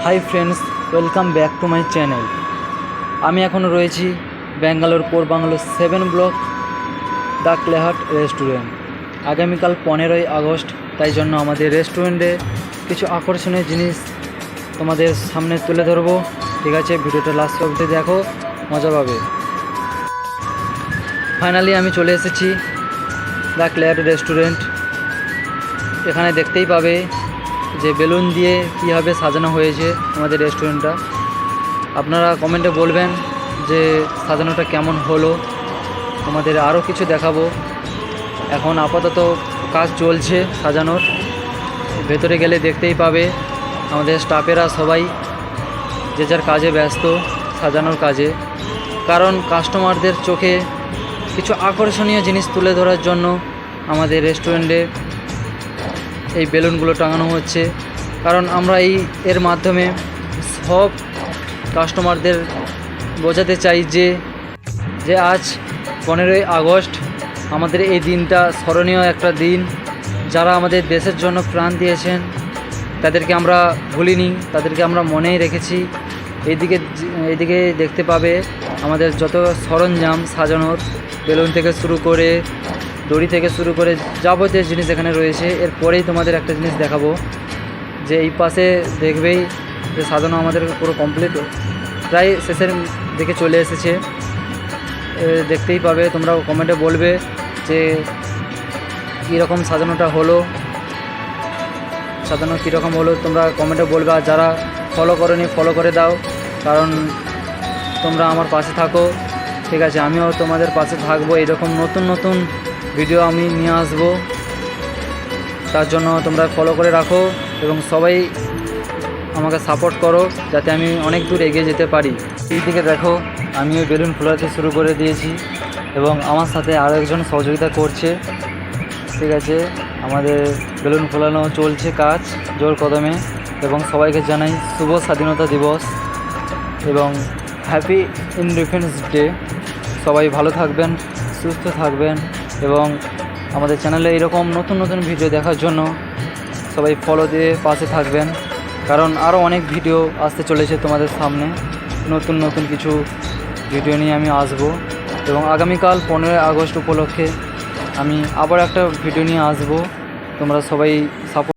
High friends, welcome back to my channel. আমি এখনও রয়েছি ব্যাঙ্গালোর কোর বাংলোর 7 ব্লক দ্য ক্লেহাট রেস্টুরেন্ট। আগামীকাল 15ই আগস্ট, তাই জন্য আমাদের রেস্টুরেন্টে কিছু আকর্ষণীয় জিনিস তোমাদের সামনে তুলে ধরবো। ঠিক আছে, ভিডিওটা লাস্ট অবধি দেখো, মজা পাবে। ফাইনালি আমি চলে এসেছি দ্য ক্লেহাট রেস্টুরেন্ট। এখানে দেখতেই পাবে যে বেলুন দিয়ে কীভাবে সাজানো হয়েছে আমাদের রেস্টুরেন্টটা। আপনারা কমেন্টে বলবেন যে সাজানোটা কেমন হলো। তোমাদের আরও কিছু দেখাবো। এখন আপাতত কাজ চলছে সাজানোর। ভেতরে গেলে দেখতেই পাবে আমাদের স্টাফেরা সবাই যে যার কাজে ব্যস্ত, সাজানোর কাজে। কারণ কাস্টমারদের চোখে কিছু আকর্ষণীয় জিনিস তুলে ধরার জন্য আমাদের রেস্টুরেন্টে এই বেলুনগুলো টাঙানো হচ্ছে। কারণ আমরা এর মাধ্যমে সব কাস্টমারদের বোঝাতে চাই যে আজ 15ই আগস্ট, আমাদের এই দিনটা স্মরণীয় একটা দিন। যারা আমাদের দেশের জন্য প্রাণ দিয়েছেন তাদেরকে আমরা ভুলিনি, তাদেরকে আমরা মনেই রেখেছি। এইদিকে দেখতে পাবে আমাদের যত সরঞ্জাম সাজানোর, বেলুন থেকে শুরু করে দড়ি থেকে শুরু করে যাবতীয় জিনিস এখানে রয়েছে। এরপরেই তোমাদের একটা জিনিস দেখাবো, যে এই পাশে দেখবেই যে সাজানো আমাদের পুরো কমপ্লিট, প্রায় শেষের দিকে চলে এসেছে। দেখতেই পাবে, তোমরা কমেন্টে বলবে যে কীরকম সাজানো কীরকম হলো, তোমরা কমেন্টে বলবে। আর যারা ফলো করোনি, ফলো করে দাও, কারণ তোমরা আমার পাশে থাকো। ঠিক আছে, আমিও তোমাদের পাশে থাকবো। এরকম নতুন নতুন ভিডিও আমি নিয়ে আসবো, তার জন্য তোমরা ফলো করে রাখো এবং সবাই আমাকে সাপোর্ট করো, যাতে আমি অনেক দূর এগিয়ে যেতে পারি। এই দিকে দেখো, আমিও বেলুন ফোলাতে শুরু করে দিয়েছি এবং আমার সাথে আরও একজন সহযোগিতা করছে। ঠিক আছে, আমাদের বেলুন ফোলানো চলছে কাজ জোর কদমে। এবং সবাইকে জানাই শুভ স্বাধীনতা দিবস এবং হ্যাপি ইন্ডিপেন্ডেন্স ডে। সবাই ভালো থাকবেন, সুস্থ থাকবেন এবং আমাদের চ্যানেলে এরকম নতুন নতুন ভিডিও দেখার জন্য সবাই ফলো দিয়ে পাশে থাকবেন। কারণ আরও অনেক ভিডিও আসতে চলেছে তোমাদের সামনে। নতুন নতুন কিছু ভিডিও নিয়ে আমি আসবো এবং আগামীকাল 15ই আগস্ট উপলক্ষে আমি আবার একটা ভিডিও নিয়ে আসবো। তোমরা সবাই সাপোর্ট